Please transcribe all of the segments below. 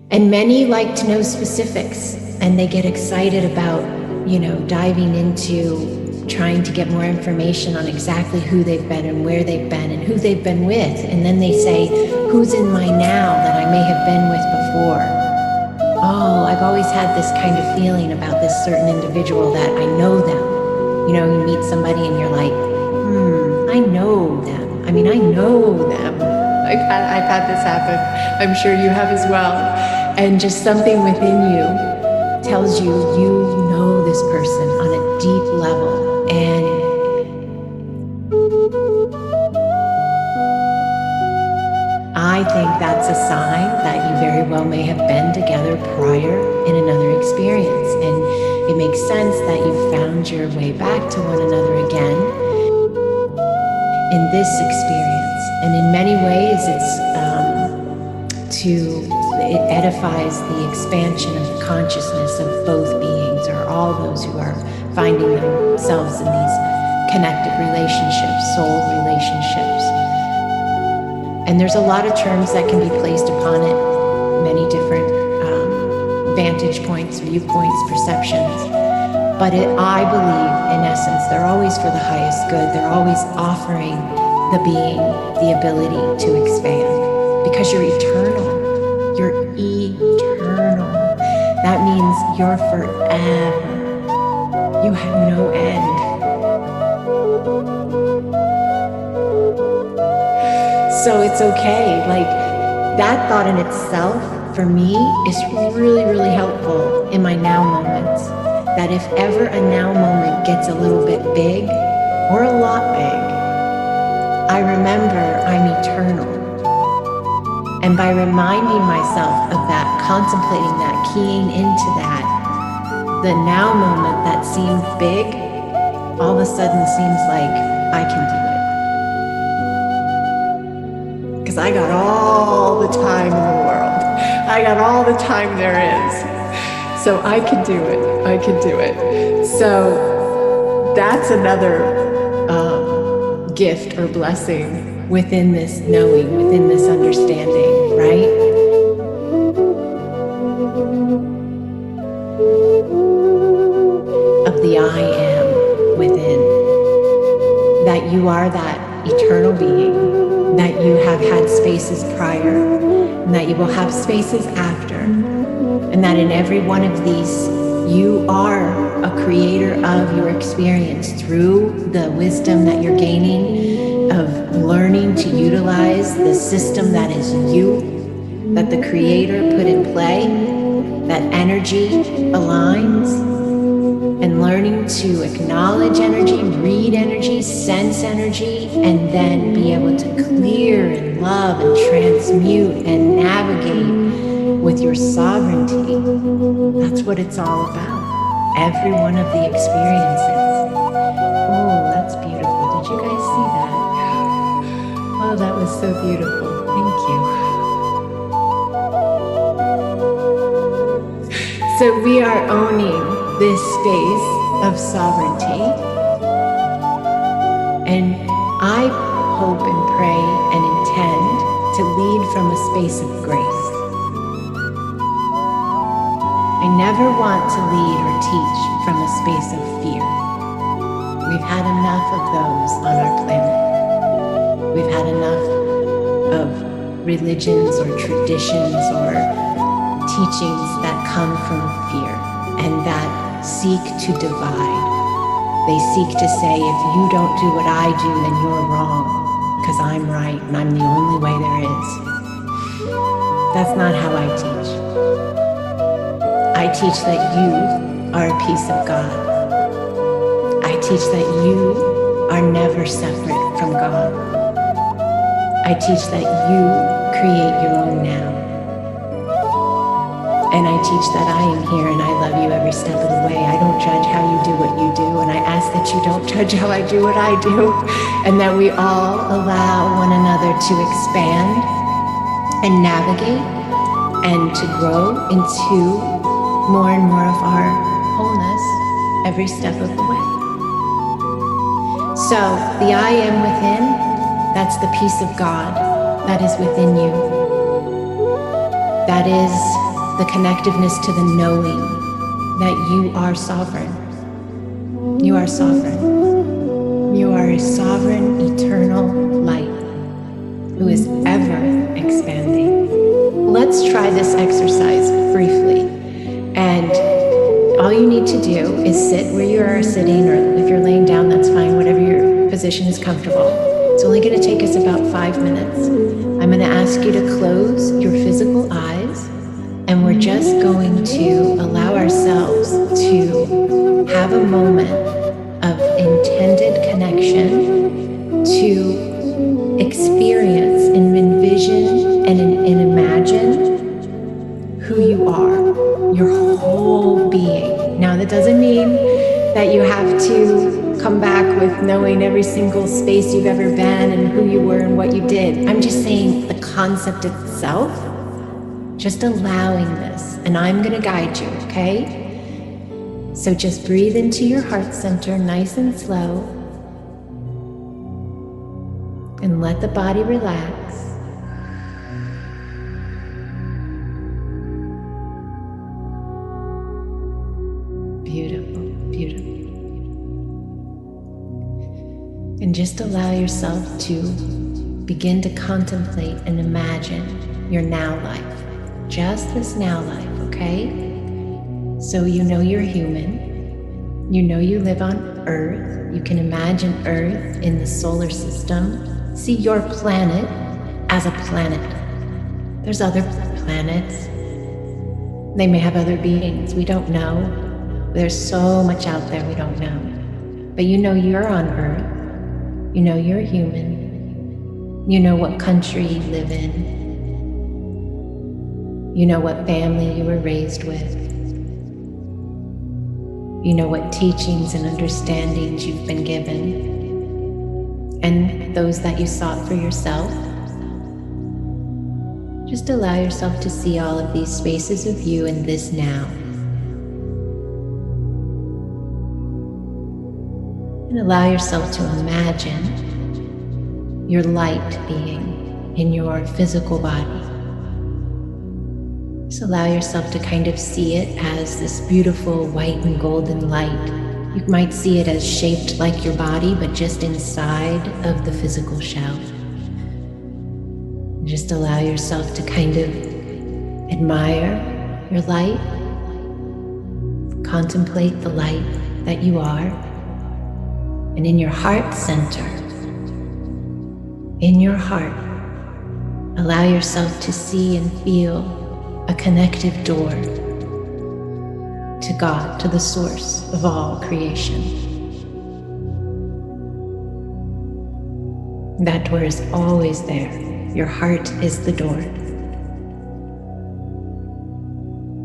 And many like to know specifics, and they get excited about, diving into trying to get more information on exactly who they've been and where they've been and who they've been with. And then they say, who's in my now that I may have been with before? Oh, I've always had this kind of feeling about this certain individual that I know them. You meet somebody and you're like, I know them. I know them. I've had this happen. I'm sure you have as well. And just something within you tells you know this person on a deep level. And I think that's a sign that you very well may have been together prior in another experience. And it makes sense that you found your way back to one another again in this experience. And in many ways, it edifies the expansion of the consciousness of both beings, or all those who are finding themselves in these connected relationships, soul relationships. And there's a lot of terms that can be placed upon it, many different vantage points, viewpoints, perceptions. But I believe, in essence, they're always for the highest good. They're always offering the being the ability to expand, because you're eternal. You're eternal. That means you're forever. You have no end. So it's okay. Like, that thought in itself, for me, is really, really helpful in my now moments. That if ever a now moment gets a little bit big, or a lot big, I remember I'm eternal. And by reminding myself of that, contemplating that, keying into that, the now moment that seemed big, all of a sudden seems like I can do it. Because I got all the time in the world. I got all the time there is. So I can do it. I can do it. So that's another gift or blessing within this knowing, within this understanding, right? Of the I am within. That you are that eternal being, that you have had spaces prior, and that you will have spaces after, and that in every one of these, you are a creator of your experience through the wisdom that you're gaining of learning to utilize the system that is you, that the creator put in play, that energy aligns, and learning to acknowledge energy, read energy, sense energy, and then be able to clear and love and transmute and navigate with your sovereignty. That's what it's all about. Every one of the experiences. Oh, that's beautiful. Did you guys see that? Oh, that was so beautiful. Thank you. So we are owning this space of sovereignty. And I hope and pray and intend to lead from a space of grace. I never want to lead or teach from a space of fear. We've had enough of those on our planet. We've had enough of religions or traditions or teachings that come from fear and that seek to divide. They seek to say, if you don't do what I do, then you're wrong, because I'm right and I'm the only way there is. That's not how I teach. I teach that you are a piece of God. I teach that you are never separate from God. I teach that you create your own now. And I teach that I am here and I love you every step of the way. I don't judge how you do what you do, and I ask that you don't judge how I do what I do, and that we all allow one another to expand and navigate and to grow into more and more of our wholeness every step of the way. So the I am within, that's the peace of God that is within you. That is the connectiveness to the knowing that you are sovereign. You are sovereign. You are a sovereign, eternal light who is ever expanding. Let's try this exercise briefly. And all you need to do is sit where you are sitting, or if you're laying down, that's fine, whatever your position is comfortable. It's only going to take us about 5 minutes. I'm going to ask you to close your physical eyes, and we're just going to allow ourselves to have a moment of intended connection, to experience and envision and imagine who you are, your whole being. Now, that doesn't mean that you have to come back with knowing every single space you've ever been and who you were and what you did. I'm just saying the concept itself, just allowing this, and I'm going to guide you, okay? So just breathe into your heart center nice and slow, and let the body relax. Beautiful, beautiful. And just allow yourself to begin to contemplate and imagine your now life. Just this now life, okay? So you know you're human. You know you live on Earth. You can imagine Earth in the solar system. See your planet as a planet. There's other planets. They may have other beings. We don't know. There's so much out there we don't know. But you know you're on Earth. You know you're human. You know what country you live in. You know what family you were raised with. You know what teachings and understandings you've been given, and those that you sought for yourself. Just allow yourself to see all of these spaces of you in this now. And allow yourself to imagine your light being in your physical body. Just allow yourself to kind of see it as this beautiful white and golden light. You might see it as shaped like your body, but just inside of the physical shell. Just allow yourself to kind of admire your light, contemplate the light that you are, and in your heart center, in your heart, allow yourself to see and feel a connective door to God, to the source of all creation. That door is always there. Your heart is the door.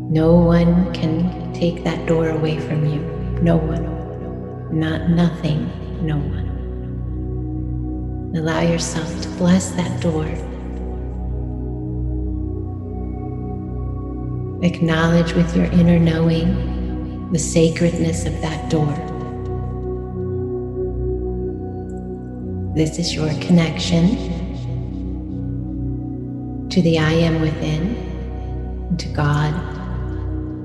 No one can take that door away from you. No one. Not nothing, no one. Allow yourself to bless that door. Acknowledge with your inner knowing the sacredness of that door. This is your connection to the I Am within, to God,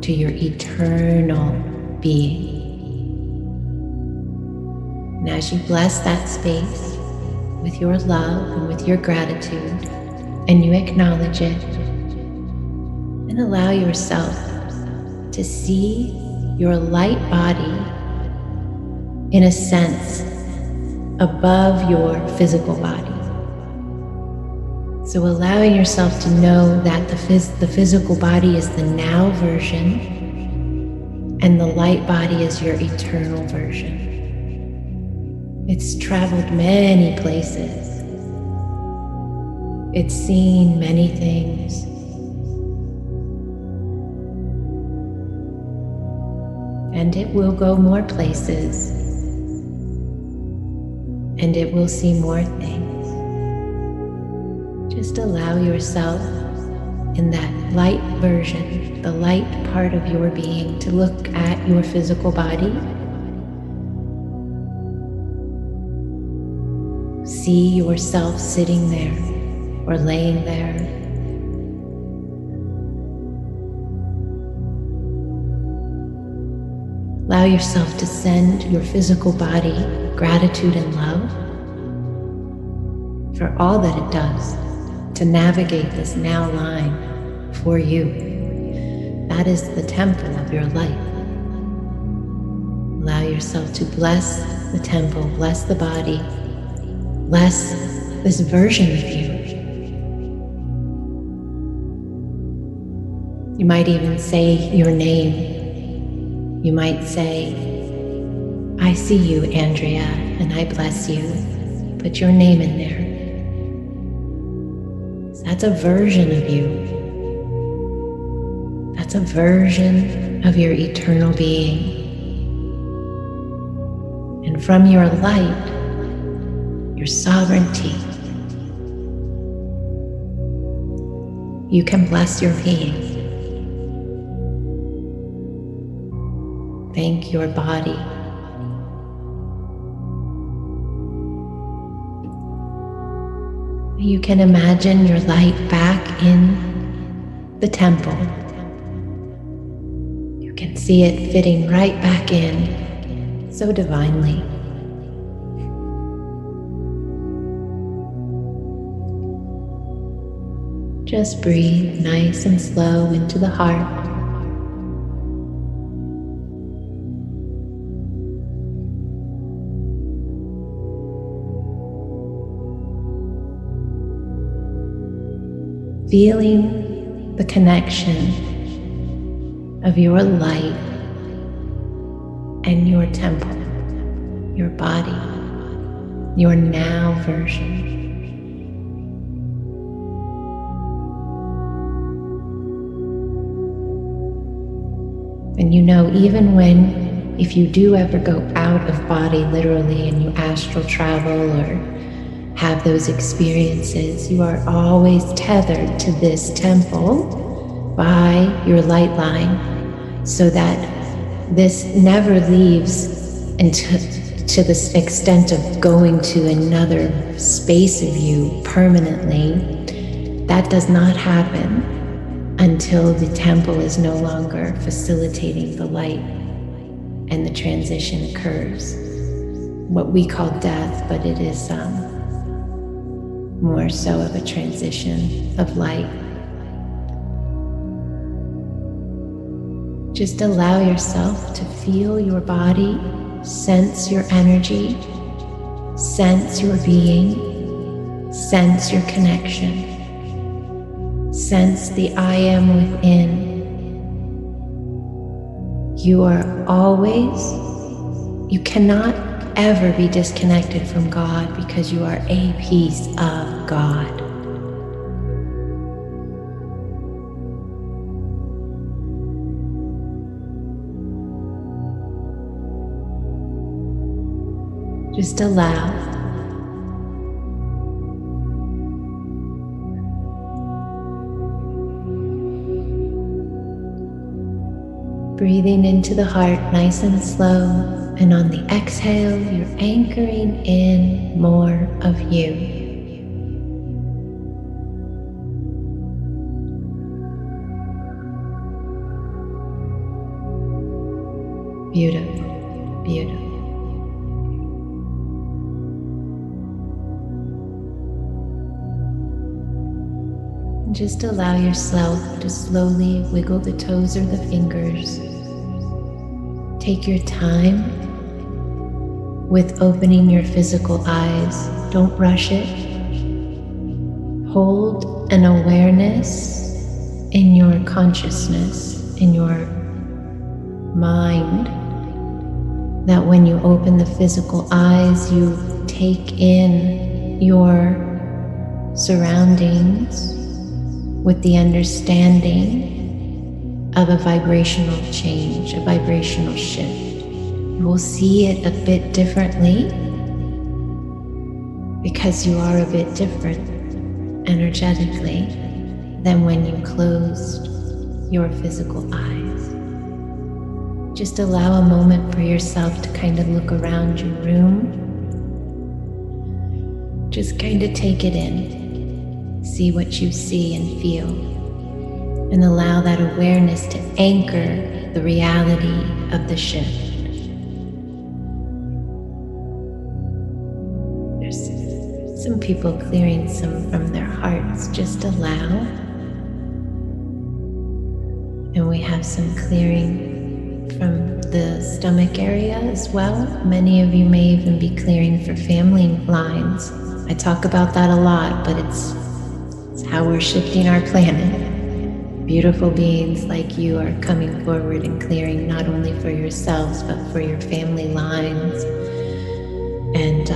to your eternal being. And as you bless that space with your love and with your gratitude, and you acknowledge it, and allow yourself to see your light body, in a sense, above your physical body. So allowing yourself to know that the physical body is the now version, and the light body is your eternal version. It's traveled many places. It's seen many things. And it will go more places, and it will see more things. Just allow yourself in that light version, the light part of your being, to look at your physical body. See yourself sitting there or laying there. Allow yourself to send your physical body gratitude and love for all that it does to navigate this now line for you. That is the temple of your life. Allow yourself to bless the temple, bless the body, bless this version of you. You might even say your name. You might say, I see you, Andrea, and I bless you. Put your name in there. So that's a version of you. That's a version of your eternal being. And from your light, your sovereignty, you can bless your being. Thank your body. You can imagine your light back in the temple. You can see it fitting right back in so divinely. Just breathe nice and slow into the heart. Feeling the connection of your light and your temple, your body, your now version. And you know, even if you do ever go out of body literally and you astral travel or have those experiences, you are always tethered to this temple by your light line, so that this never leaves to the extent of going to another space of you permanently. That does not happen until the temple is no longer facilitating the light and the transition occurs. What we call death, but it is more so of a transition of light. Just allow yourself to feel your body, sense your energy, sense your being, sense your connection, sense the I am within. You are always, you cannot ever be disconnected from God, because you are a piece of God. Just allow. Breathing into the heart nice and slow. And on the exhale, you're anchoring in more of you. Beautiful, beautiful. And just allow yourself to slowly wiggle the toes or the fingers. Take your time with opening your physical eyes. Don't rush it. Hold an awareness in your consciousness, in your mind, that when you open the physical eyes, you take in your surroundings with the understanding of a vibrational change, a vibrational shift. You will see it a bit differently because you are a bit different energetically than when you closed your physical eyes. Just allow a moment for yourself to kind of look around your room. Just kind of take it in. See what you see and feel. And allow that awareness to anchor the reality of the shift. some people clearing some from their hearts. Just allow. And we have some clearing from the stomach area as well. Many of you may even be clearing for family lines. I talk about that a lot, but it's how we're shifting our planet. Beautiful beings like you are coming forward and clearing not only for yourselves, but for your family lines. And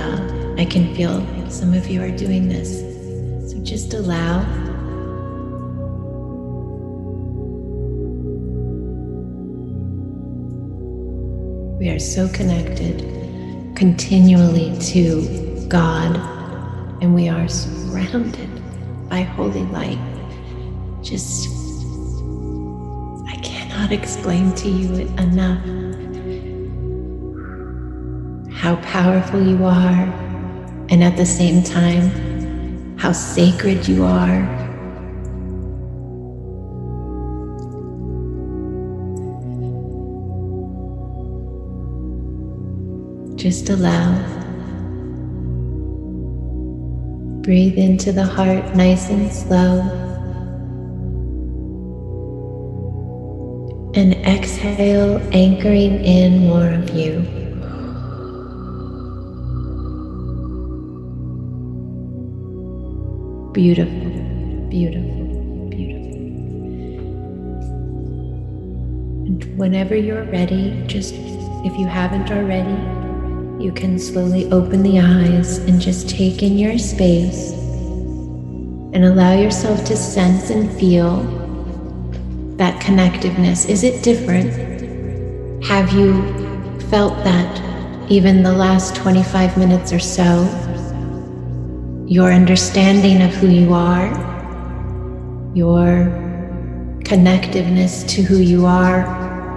I can feel some of you are doing this. So just allow. We are so connected continually to God, and we are surrounded by holy light. Just, I cannot explain to you enough how powerful you are, and at the same time, how sacred you are. Just allow. Breathe into the heart nice and slow. And exhale, anchoring in more of you. Beautiful, beautiful, beautiful. And whenever you're ready, just if you haven't already, you can slowly open the eyes and just take in your space and allow yourself to sense and feel that connectiveness. Is it different? Have you felt that even the last 25 minutes or so, your understanding of who you are, your connectiveness to who you are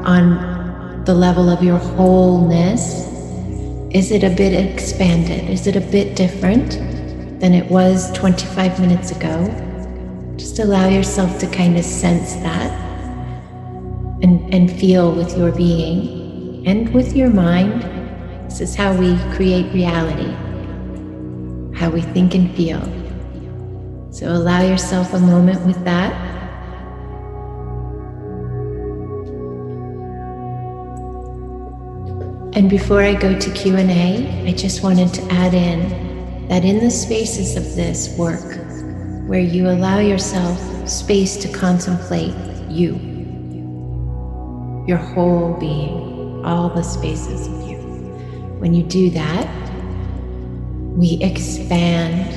on the level of your wholeness? Is it a bit expanded? Is it a bit different than it was 25 minutes ago? Just allow yourself to kind of sense that and feel with your being and with your mind. This is how we create reality, how we think and feel. So allow yourself a moment with that. And before I go to Q&A, I just wanted to add in that in the spaces of this work, where you allow yourself space to contemplate you, your whole being, all the spaces of you. When you do that, we expand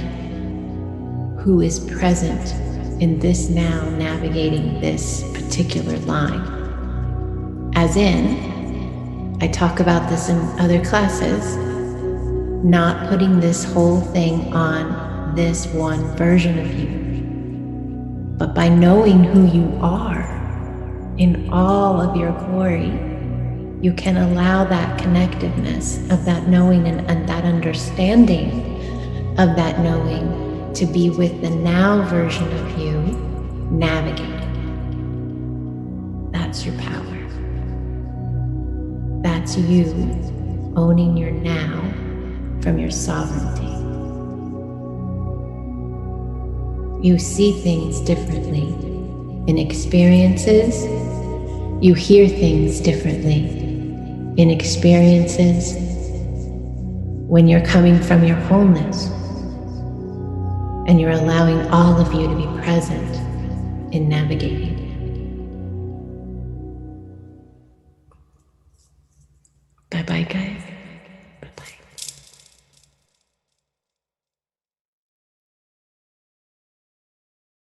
who is present in this now, navigating this particular line. As in, I talk about this in other classes, not putting this whole thing on this one version of you, but by knowing who you are in all of your glory, you can allow that connectiveness of that knowing and that understanding of that knowing to be with the now version of you navigating. That's your power. That's you owning your now from your sovereignty. You see things differently in experiences. You hear things differently in experiences when you're coming from your wholeness and you're allowing all of you to be present in navigating. Bye-bye, guys.